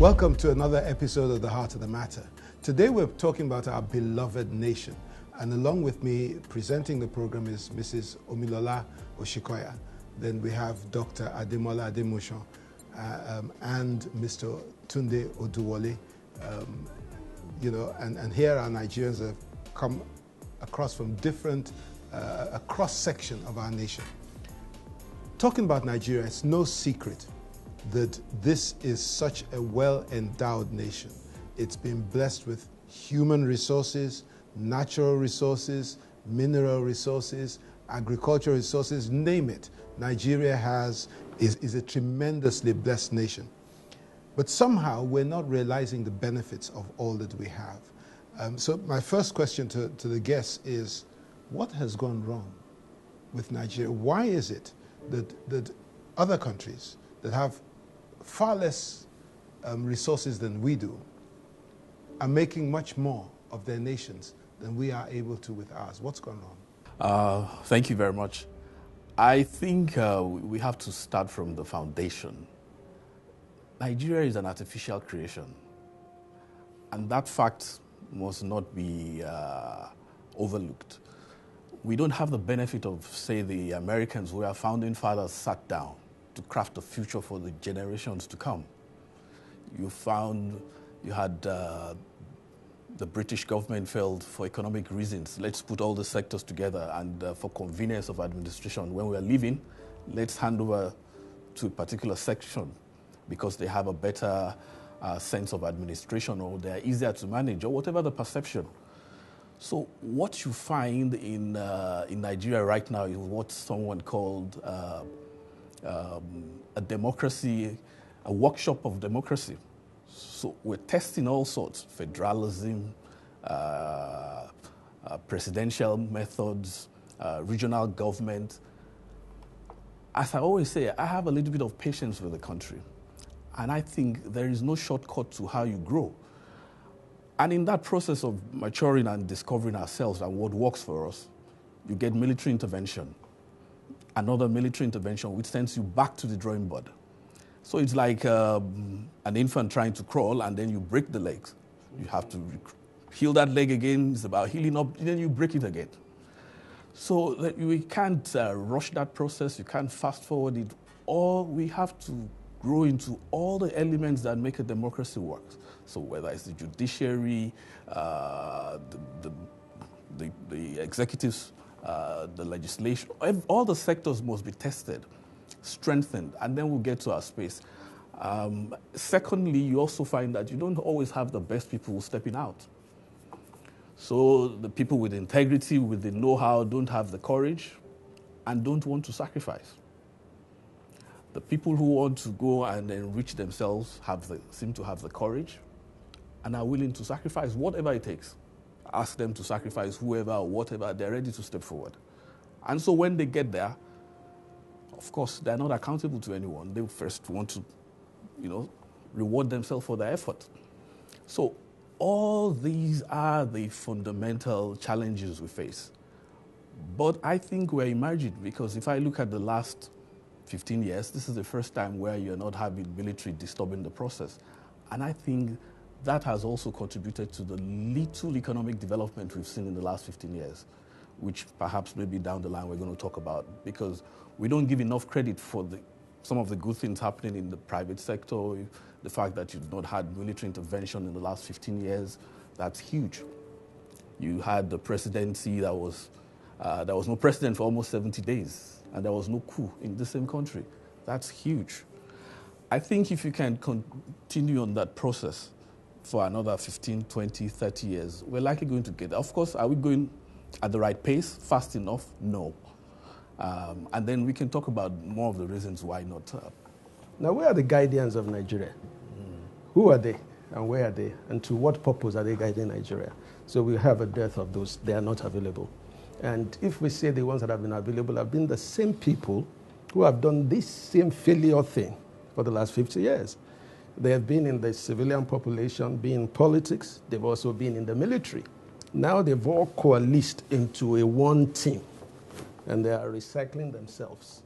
Welcome to another episode of The Heart of the Matter. Today we're talking about our beloved nation. And along with me presenting the program is Mrs. Omilola Oshikoya. Then we have Dr. Demola Ademuson and Mr. Tunde Oduwole. And here our Nigerians have come across from different, a cross-section of our nation. Talking about Nigeria, it's no secret that this is such a well-endowed nation. It's been blessed with human resources, natural resources, mineral resources, agricultural resources, name it. Nigeria is a tremendously blessed nation. But somehow we're not realizing the benefits of all that we have. So my first question to the guests is, what has gone wrong with Nigeria? Why is it that other countries that have far less resources than we do are making much more of their nations than we are able to with ours? What's gone wrong? Thank you very much. I think we have to start from the foundation. Nigeria is an artificial creation, and that fact must not be overlooked. We don't have the benefit of, say, the Americans, where our founding fathers sat down to craft a future for the generations to come. You had the British government felt, for economic reasons, let's put all the sectors together, and for convenience of administration, when we are leaving, let's hand over to a particular section because they have a better sense of administration, or they're easier to manage, or whatever the perception. So what you find in Nigeria right now is what someone called a democracy, a workshop of democracy. So we're testing all sorts: federalism, presidential methods, regional government. As I always say, I have a little bit of patience with the country. And I think there is no shortcut to how you grow. And in that process of maturing and discovering ourselves and what works for us, you get military intervention. Another military intervention which sends you back to the drawing board. So it's like an infant trying to crawl, and then you break the legs. You have to heal that leg again. It's about healing up, and then you break it again. So that we can't rush that process. You can't fast forward it. Or we have to grow into all the elements that make a democracy work. So whether it's the judiciary, the executives, the legislation, all the sectors must be tested, strengthened, and then we'll get to our space. Secondly, you also find that you don't always have the best people stepping out. So the people with integrity, with the know-how, don't have the courage and don't want to sacrifice. The people who want to go and enrich themselves seem to have the courage and are willing to sacrifice whatever it takes. Ask them to sacrifice whoever or whatever, they're ready to step forward. And so when they get there, of course, they're not accountable to anyone. They first want to, reward themselves for their effort. So all these are the fundamental challenges we face. But I think we're emerging, because if I look at the last 15 years, this is the first time where you're not having military disturbing the process. And I think that has also contributed to the little economic development we've seen in the last 15 years, which perhaps maybe down the line we're going to talk about, because we don't give enough credit for some of the good things happening in the private sector. The fact that you've not had military intervention in the last 15 years, that's huge. You had the presidency there was no president for almost 70 days, and there was no coup in the same country. That's huge. I think if you can continue on that process for another 15, 20, 30 years, we're likely going to get there. Of course, are we going at the right pace, fast enough? No. And then we can talk about more of the reasons why not. Now, where are the guardians of Nigeria? Who are they, and where are they, and to what purpose are they guiding Nigeria? So we have a dearth of those. They are not available. And if we say the ones that have been available have been the same people who have done this same failure thing for the last 50 years. They have been in the civilian population, been in politics. They've also been in the military. Now they've all coalesced into a one team, and they are recycling themselves.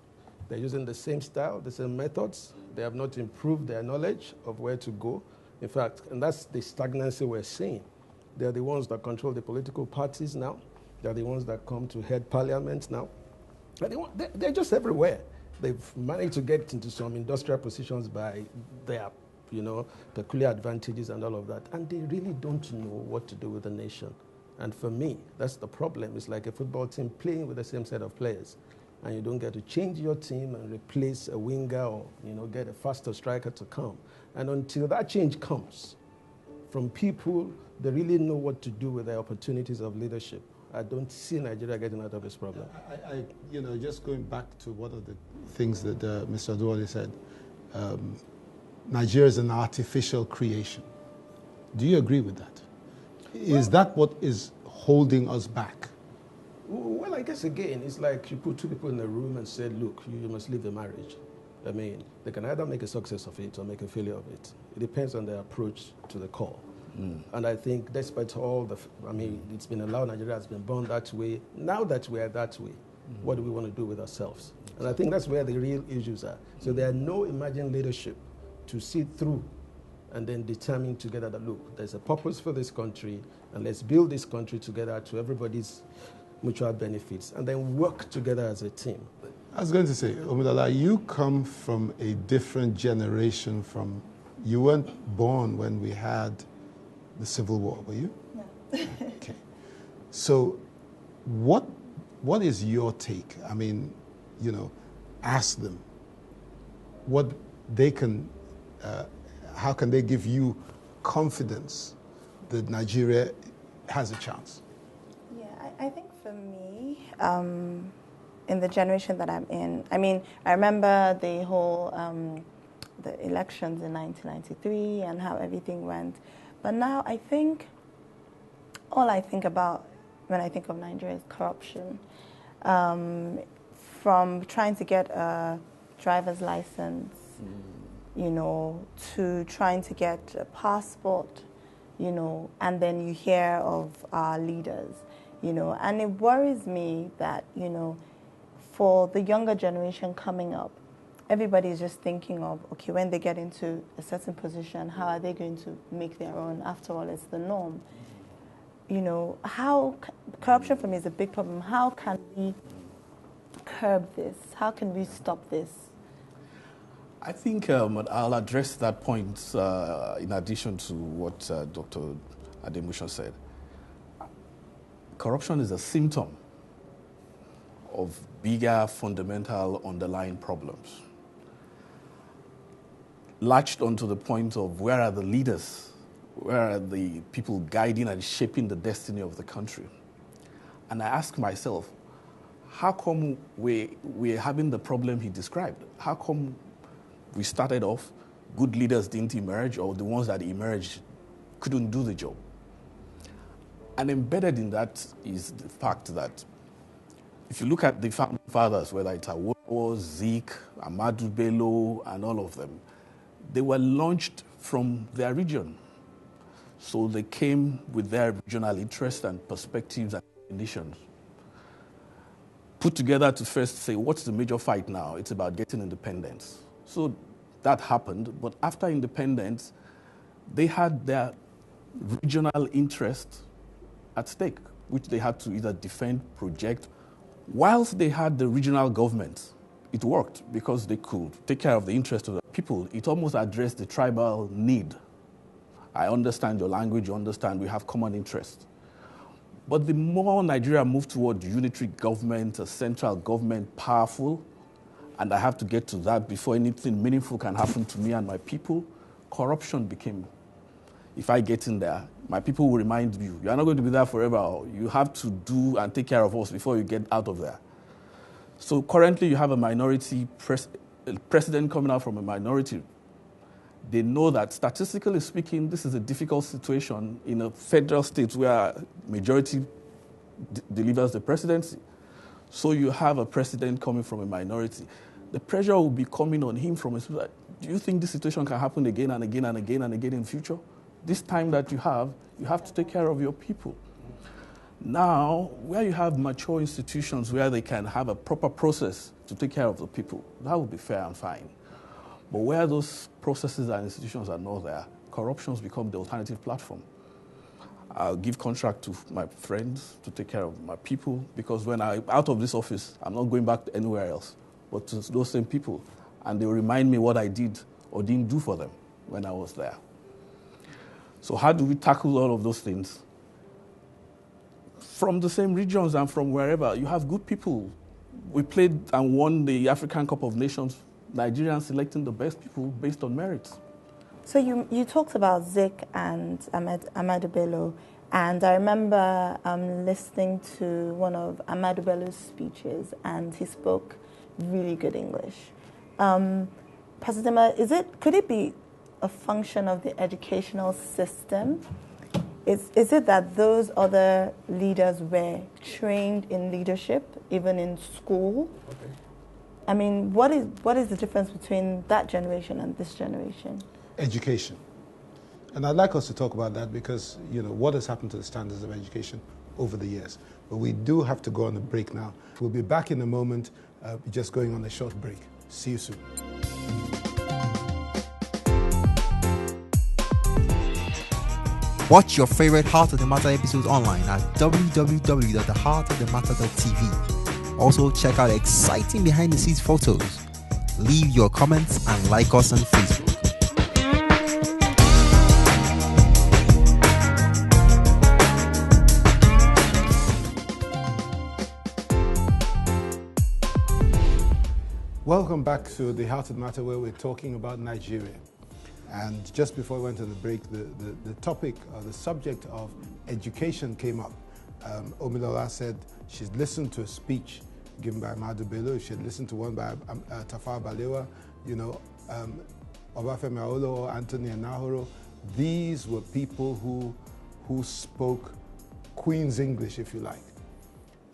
They're using the same style, the same methods. They have not improved their knowledge of where to go. In fact, and that's the stagnancy we're seeing. They're the ones that control the political parties now. They're the ones that come to head parliament now. They're just everywhere. They've managed to get into some industrial positions by their, peculiar advantages and all of that. And they really don't know what to do with the nation. And for me, that's the problem. It's like a football team playing with the same set of players. And you don't get to change your team and replace a winger or, get a faster striker to come. And until that change comes from people that really know what to do with their opportunities of leadership, I don't see Nigeria getting out of this problem. Just going back to one of the things that Mr. Oduwole said, Nigeria is an artificial creation. Do you agree with that? Is that what is holding us back? Well, I guess again, it's like you put two people in a room and said, look, you must leave the marriage. I mean, they can either make a success of it or make a failure of it. It depends on their approach to the call. And I think despite all it's been allowed, Nigeria has been born that way. Now that we are that way, what do we want to do with ourselves? And I think that's where the real issues are. So there are no emerging leadership to see through and then determine together that, look, there's a purpose for this country, and let's build this country together to everybody's mutual benefits, and then work together as a team. I was going to say, Omilola, you come from a different generation from, you weren't born when we had the Civil War, were you? No. Okay. So what is your take? I mean, ask them what they can, how can they give you confidence that Nigeria has a chance? Yeah, I think for me, in the generation that I'm in, I remember the whole, the elections in 1993 and how everything went. But now I think, all I think about when I think of Nigeria is corruption. From trying to get a driver's license, to trying to get a passport, and then you hear of our leaders, and it worries me that, for the younger generation coming up, everybody is just thinking of, okay, when they get into a certain position, how are they going to make their own? After all, it's the norm. Corruption for me is a big problem. How can we curb this? How can we stop this? I think I'll address that point in addition to what Dr. Ademuson said. Corruption is a symptom of bigger fundamental underlying problems. Latched onto the point of where are the leaders, where are the people guiding and shaping the destiny of the country? And I ask myself, how come we're having the problem he described? How come we started off, good leaders didn't emerge, or the ones that emerged couldn't do the job? And embedded in that is the fact that if you look at the founding fathers, whether it's Awolowo, Zik, Ahmadu Bello, and all of them, they were launched from their region. So they came with their regional interests and perspectives and conditions, put together to first say, what's the major fight now? It's about getting independence. So that happened, but after independence, they had their regional interest at stake, which they had to either defend, project. Whilst they had the regional government, it worked because they could take care of the interest of the people. It almost addressed the tribal need. I understand your language, you understand, we have common interests. But the more Nigeria moved toward unitary government, a central government, powerful, and I have to get to that before anything meaningful can happen to me and my people, corruption became, if I get in there, my people will remind you, you are not going to be there forever. You have to do and take care of us before you get out of there. So currently you have a minority president coming out from a minority. They know that statistically speaking, this is a difficult situation in a federal state where majority delivers the presidency. So you have a president coming from a minority. The pressure will be coming on him from his, do you think this situation can happen again and again and again and again in future? This time that you have to take care of your people. Now, where you have mature institutions where they can have a proper process to take care of the people, that would be fair and fine. But where those processes and institutions are not there, corruption's become the alternative platform. I'll give contract to my friends to take care of my people, because when I'm out of this office, I'm not going back to anywhere else, but to those same people. And they'll remind me what I did or didn't do for them when I was there. So how do we tackle all of those things? From the same regions and from wherever, you have good people. We played and won the African Cup of Nations, Nigerians selecting the best people based on merit. So you talked about Zik and Ahmadu Bello, and I remember listening to one of Ahmadu Bello's speeches, and he spoke really good English. Pastor Demola, could it be a function of the educational system? Is it that those other leaders were trained in leadership, even in school? Okay. I mean, what is the difference between that generation and this generation? Education. And I'd like us to talk about that because, what has happened to the standards of education over the years. But we do have to go on a break now. We'll be back in a moment, just going on a short break. See you soon. Watch your favorite Heart of the Matter episodes online at www.theheartofthematter.tv. Also, check out exciting behind-the-scenes photos. Leave your comments and like us on Facebook. Welcome back to the Heart of the Matter, where we're talking about Nigeria. And just before we went on the break, the topic or the subject of education came up. Omilola said she's listened to a speech given by Ahmadu Bello. She had listened to one by Tafawa Balewa, Obafemi Awolowo, Anthony Anahoro. These were people who spoke Queen's English, if you like.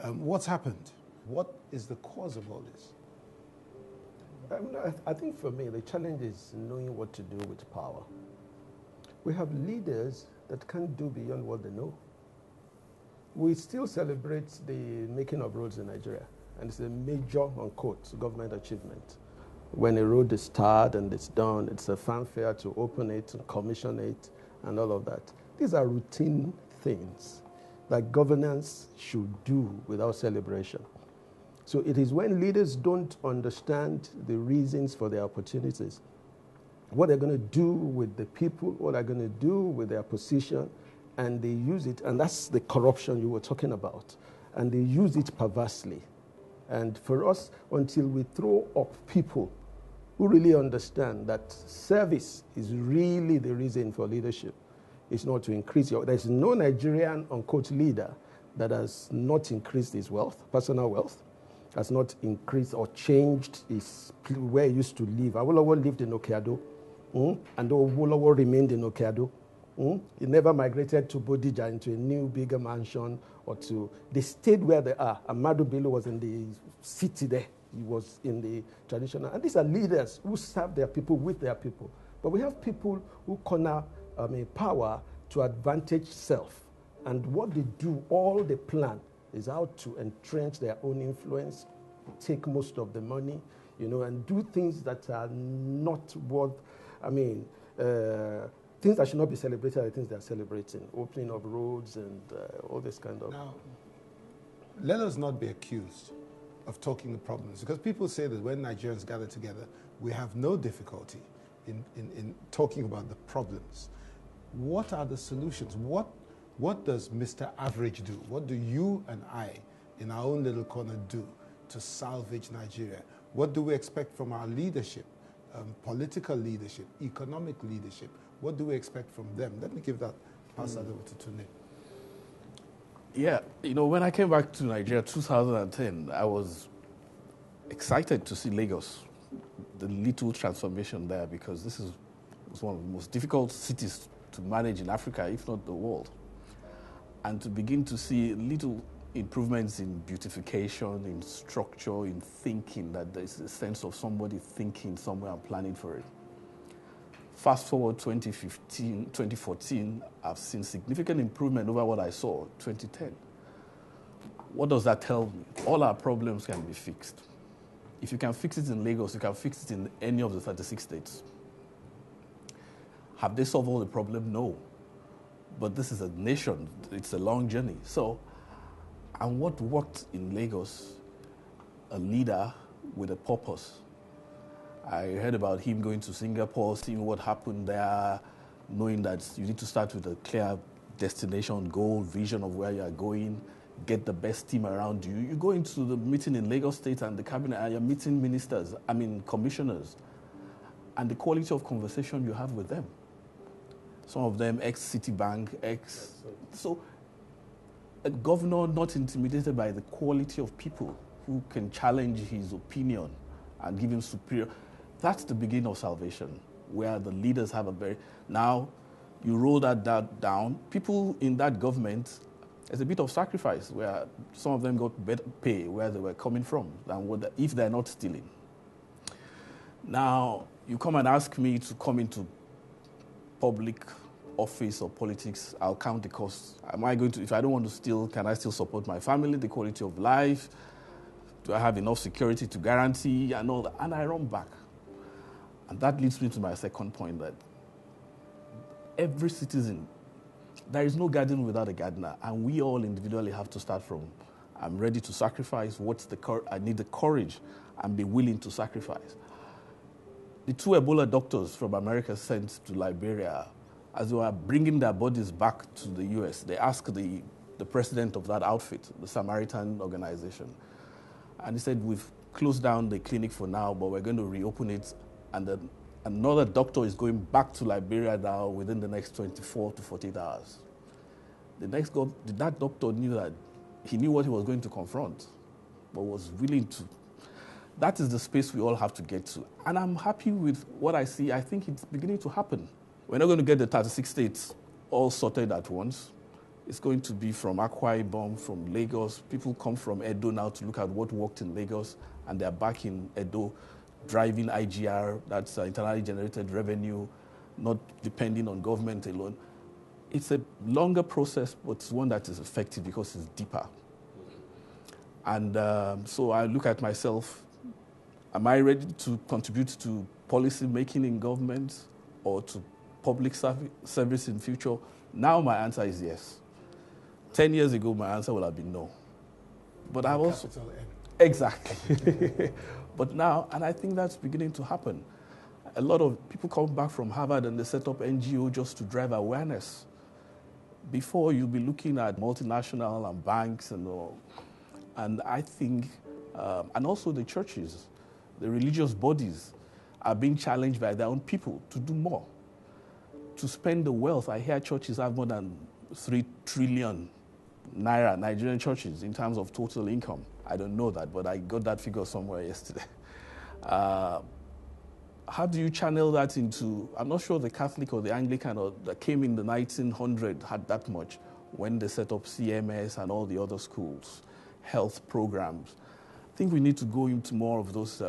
What's happened? What is the cause of all this? I think for me, the challenge is knowing what to do with power. We have leaders that can't do beyond what they know. We still celebrate the making of roads in Nigeria, and it's a major, unquote, government achievement. When a road is started and it's done, it's a fanfare to open it, and commission it, and all of that. These are routine things that governance should do without celebration. So it is when leaders don't understand the reasons for their opportunities, what they're going to do with the people, what they're going to do with their position, and they use it, and that's the corruption you were talking about, and they use it perversely. And for us, until we throw up people who really understand that service is really the reason for leadership, it's not to increase there's no Nigerian, unquote, leader that has not increased his wealth, personal wealth, has not increased or changed where he used to live. Awolowo lived in Okeado, and Awolowo remained in Okeado. He never migrated to Bodija into a new, bigger mansion they stayed where they are. Ahmadu Bello was in the city there. He was in the traditional. And these are leaders who serve their people with their people. But we have people who corner power to advantage self. And what they do, all they plan, is how to entrench their own influence, take most of the money, and do things that are not worth, things that should not be celebrated are the things they're celebrating, opening of roads and all this kind of. Now, let us not be accused of talking the problems, because people say that when Nigerians gather together, we have no difficulty in talking about the problems. What are the solutions? What does Mr. Average do? What do you and I, in our own little corner, do to salvage Nigeria? What do we expect from our leadership, political leadership, economic leadership? What do we expect from them? Let me give that pass that over to Tunde. Yeah, when I came back to Nigeria 2010, I was excited to see Lagos, the little transformation there, because this was one of the most difficult cities to manage in Africa, if not the world. And to begin to see little improvements in beautification, in structure, in thinking, that there's a sense of somebody thinking somewhere and planning for it. Fast forward 2014, I've seen significant improvement over what I saw 2010. What does that tell me? All our problems can be fixed. If you can fix it in Lagos, you can fix it in any of the 36 states. Have they solved all the problem? No. But this is a nation. It's a long journey. So, and what worked in Lagos, a leader with a purpose. I heard about him going to Singapore, seeing what happened there, knowing that you need to start with a clear destination, goal, vision of where you are going, get the best team around you. You go into the meeting in Lagos State and the cabinet and you're meeting commissioners, and the quality of conversation you have with them. Some of them ex-Citibank, So a governor not intimidated by the quality of people who can challenge his opinion and give him superior. That's the beginning of salvation, where the leaders have a very... Now, you roll that down. People in that government, there's a bit of sacrifice, where some of them got better pay where they were coming from than if they're not stealing. Now, you come and ask me to come into public office or politics, I'll count the costs. Am I going to, if I don't want to steal, can I still support my family, the quality of life? Do I have enough security to guarantee and all that? And I run back. And that leads me to my second point, that every citizen, there is no garden without a gardener, and we all individually have to start from, I'm ready to sacrifice, I need the courage and be willing to sacrifice. The 2 Ebola doctors from America sent to Liberia, as they were bringing their bodies back to the US, they asked the president of that outfit, the Samaritan organization, and he said, we've closed down the clinic for now, but we're going to reopen it, and then another doctor is going back to Liberia now within the next 24 to 48 hours. That doctor knew that he knew what he was going to confront, but was willing to. That is the space we all have to get to. And I'm happy with what I see. I think it's beginning to happen. We're not going to get the 36 states all sorted at once. It's going to be from Akwa Ibom, from Lagos. People come from Edo now to look at what worked in Lagos, and they're back in Edo driving IGR, that's internally generated revenue, not depending on government alone. It's a longer process, but it's one that is effective because it's deeper. And so I look at myself, am I ready to contribute to policy making in government or to public service in future? Now my answer is yes. 10 years ago, my answer would have been no. But I've also... Exactly. But now, and I think that's beginning to happen. A lot of people come back from Harvard and they set up NGO just to drive awareness. Before, you'll be looking at multinational and banks and all. And I think, and also the churches, the religious bodies are being challenged by their own people to do more, to spend the wealth. I hear churches have more than 3 trillion naira, Nigerian churches, in terms of total income. I don't know that, but I got that figure somewhere yesterday. How do you channel that into, I'm not sure the Catholic or the Anglican or that came in the 1900s had that much when they set up CMS and all the other schools, health programs. I think we need to go into more of those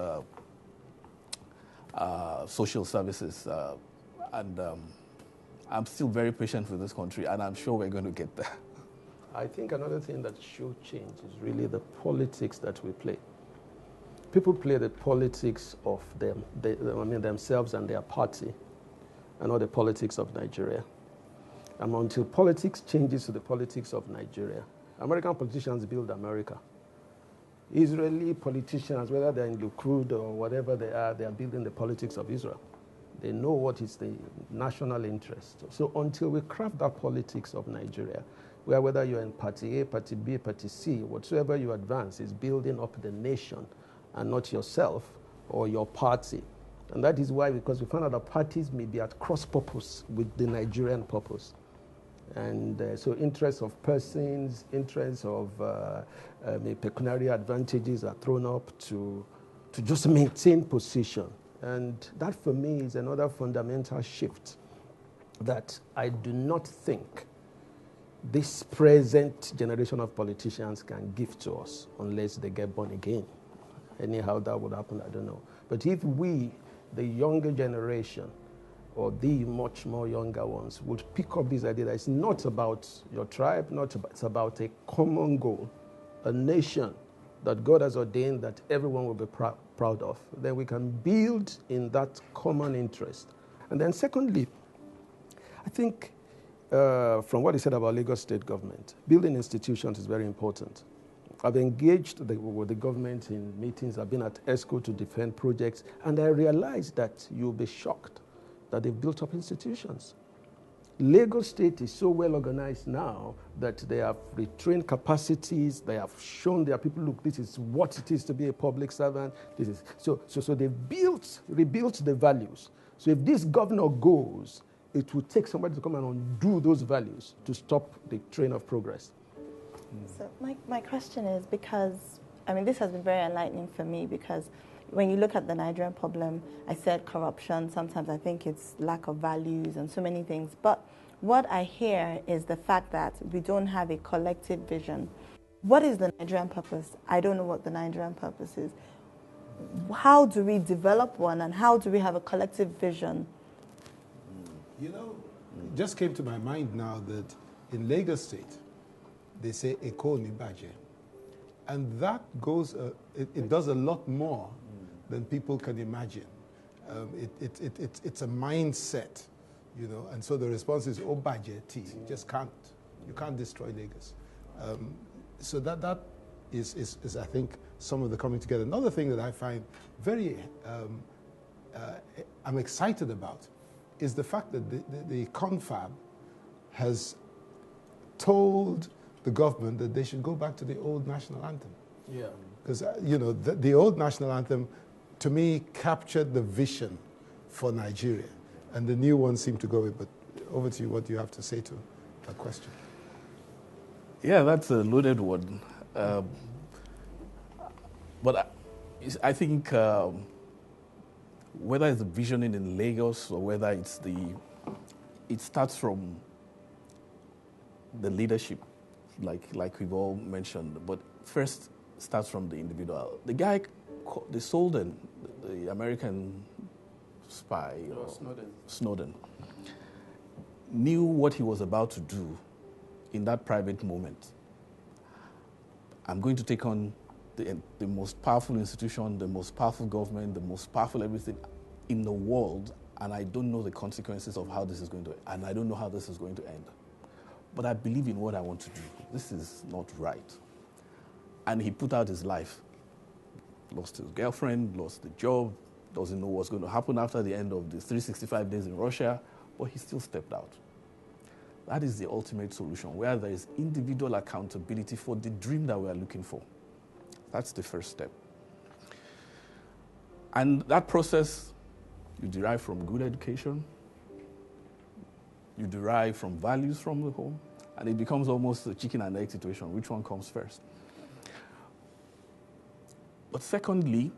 social services. I'm still very patient with this country, and I'm sure we're going to get there. I think another thing that should change is really the politics that we play. People play the politics of themselves and their party, and not the politics of Nigeria. And until politics changes to the politics of Nigeria, American politicians build America. Israeli politicians, whether they're in Likud or whatever they are building the politics of Israel. They know what is the national interest. So until we craft that politics of Nigeria, where whether you're in Party A, Party B, Party C, whatsoever you advance is building up the nation and not yourself or your party. And that is why, because we found out that parties may be at cross purpose with the Nigerian purpose. And so interests of persons, interests of pecuniary advantages are thrown up to just maintain position. And that for me is another fundamental shift that I do not think this present generation of politicians can give to us unless they get born again. Anyhow that would happen, I don't know. But if we, the younger generation, or the much more younger ones, would pick up this idea that it's not about your tribe, it's about a common goal, a nation that God has ordained that everyone will be proud of, then we can build in that common interest. And then secondly, I think from what he said about Lagos state government, building institutions is very important. I've engaged with the government in meetings. I've been at ESCO to defend projects, and I realized that you'll be shocked that they've built up institutions. Lagos State is so well organized now that they have retrained capacities. They have shown their people, look, this is what it is to be a public servant. This is so they rebuilt the values. So if this governor goes, it will take somebody to come and undo those values to stop the train of progress. So my question is, because, I mean, this has been very enlightening for me, because when you look at the Nigerian problem, I said corruption, sometimes I think it's lack of values and so many things. But what I hear is the fact that we don't have a collective vision. What is the Nigerian purpose? I don't know what the Nigerian purpose is. How do we develop one, and how do we have a collective vision? You know, it just came to my mind now that in Lagos State, they say Eko ni baje. And that goes, it does a lot more than people can imagine. It's a mindset, you know, and so the response is, oh, baje, T. You can't destroy Lagos. So that is, I think, some of the coming together. Another thing that I find very, I'm excited about is the fact that the confab has told the government that they should go back to the old national anthem. Yeah. Because, you know, the old national anthem, to me, captured the vision for Nigeria. And the new one seemed to go with. But over to you, what do you have to say to that question? Yeah, that's a loaded one. But I think whether it's the visioning in Lagos or whether it starts from the leadership, like we've all mentioned, but first starts from the individual. The guy, the Solden, the American spy, Snowden, knew what he was about to do in that private moment. I'm going to take on the most powerful institution, the most powerful government, the most powerful everything in the world, and I don't know the consequences of how this is going to, and I don't know how this is going to end. But I believe in what I want to do. This is not right. And he put out his life. Lost his girlfriend, lost the job, doesn't know what's going to happen after the end of the 365 days in Russia, but he still stepped out. That is the ultimate solution, where there is individual accountability for the dream that we are looking for. That's the first step. And that process, you derive from good education, you derive from values from the home, and it becomes almost a chicken and egg situation. Which one comes first? But secondly,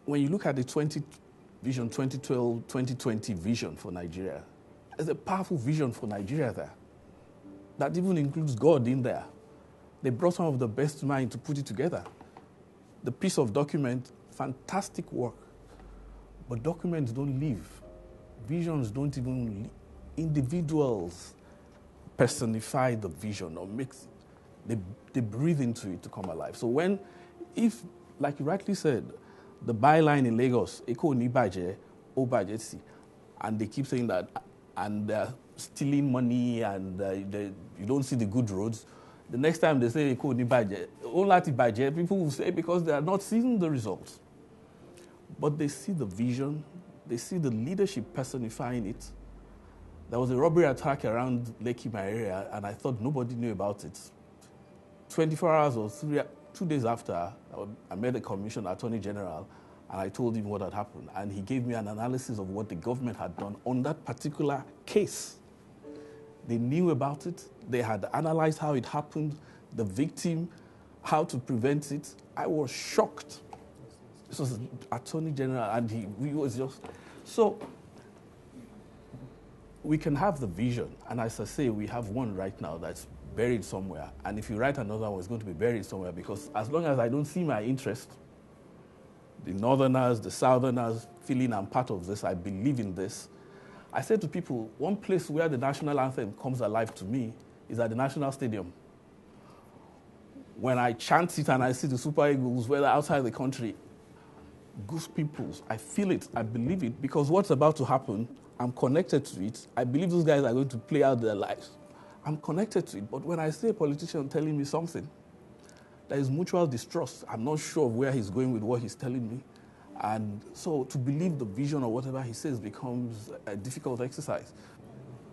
when you look at the Vision 2012, 2020 vision for Nigeria, there's a powerful vision for Nigeria there that even includes God in there. They brought some of the best minds to put it together. The piece of document, fantastic work, but documents don't live. Visions don't even live. Individuals personify the vision or they breathe into it to come alive. So if, like you rightly said, the byline in Lagos, Eko ni baje, o baje si, and they keep saying that, and they're stealing money, and you don't see the good roads. The next time they say Eko ni baje, o lati baje, people will say because they are not seeing the results. But they see the vision, they see the leadership personifying it. There was a robbery attack around Lekki, my area, and I thought nobody knew about it. 24 hours or 2 days after, I met the Commissioner, Attorney General, and I told him what had happened. And he gave me an analysis of what the government had done on that particular case. They knew about it. They had analyzed how it happened, the victim, how to prevent it. I was shocked. This was Attorney General, and he was just... So we can have the vision, and as I say, we have one right now that's buried somewhere. And if you write another one, it's going to be buried somewhere, because as long as I don't see my interest, the Northerners, the Southerners feeling I'm part of this, I believe in this. I say to people, one place where the national anthem comes alive to me is at the National Stadium. When I chant it and I see the Super Eagles, whether outside the country, goose pimples. I feel it. I believe it. Because what's about to happen, I'm connected to it. I believe those guys are going to play out their lives. I'm connected to it. But when I see a politician telling me something, there is mutual distrust. I'm not sure of where he's going with what he's telling me. And so to believe the vision or whatever he says becomes a difficult exercise.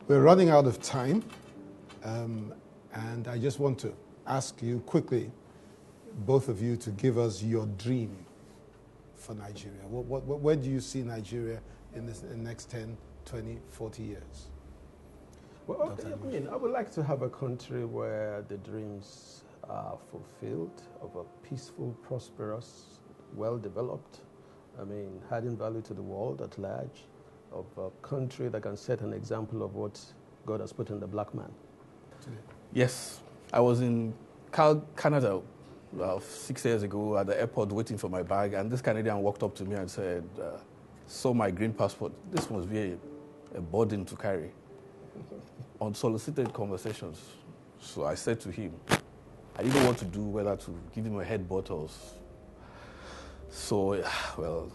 We're running out of time. And I just want to ask you quickly, both of you, to give us your dream for Nigeria. Where do you see Nigeria in the next 10, 20, 40 years? Well, I would like to have a country where the dreams are fulfilled, of a peaceful, prosperous, well-developed, adding value to the world at large, of a country that can set an example of what God has put in the black man. Yes, I was in Canada 6 years ago at the airport waiting for my bag, and this Canadian walked up to me and said, saw my green passport. This must be a burden to carry. Unsolicited conversations. So I said to him, I didn't know what to do, whether to give him a headbutt or... So,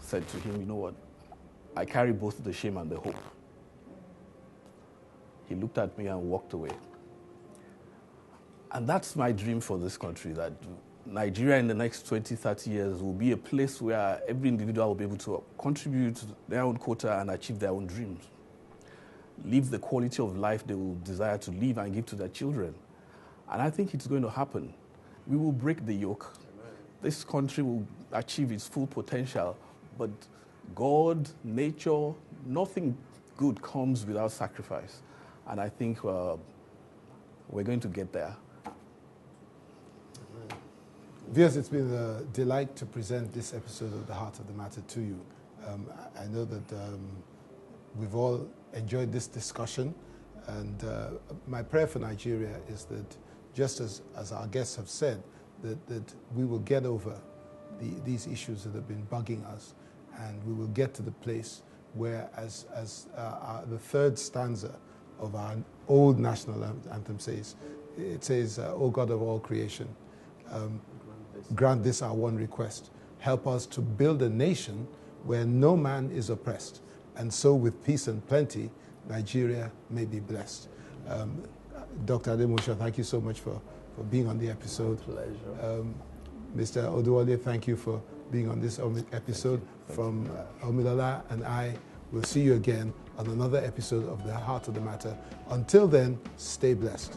said to him, you know what? I carry both the shame and the hope. He looked at me and walked away. And that's my dream for this country, that Nigeria in the next 20, 30 years will be a place where every individual will be able to contribute their own quota and achieve their own dreams. Live the quality of life they will desire to live and give to their children. And I think it's going to happen. We will break the yoke. This country will achieve its full potential, but God, nature, nothing good comes without sacrifice. And I think we're going to get there. Viewers, it's been a delight to present this episode of The Heart of the Matter to you. I know that we've all enjoyed this discussion, and my prayer for Nigeria is that, just as our guests have said, that we will get over these issues that have been bugging us, and we will get to the place where, as the third stanza of our old national anthem says, it says, "O God of all creation, grant this our one request. Help us to build a nation where no man is oppressed, and so with peace and plenty, Nigeria may be blessed." Dr. Ademuson, thank you so much for being on the episode. Pleasure. Mr. Oduwole, thank you for being on this episode. From Omilola and I, we'll see you again on another episode of The Heart of the Matter. Until then, stay blessed.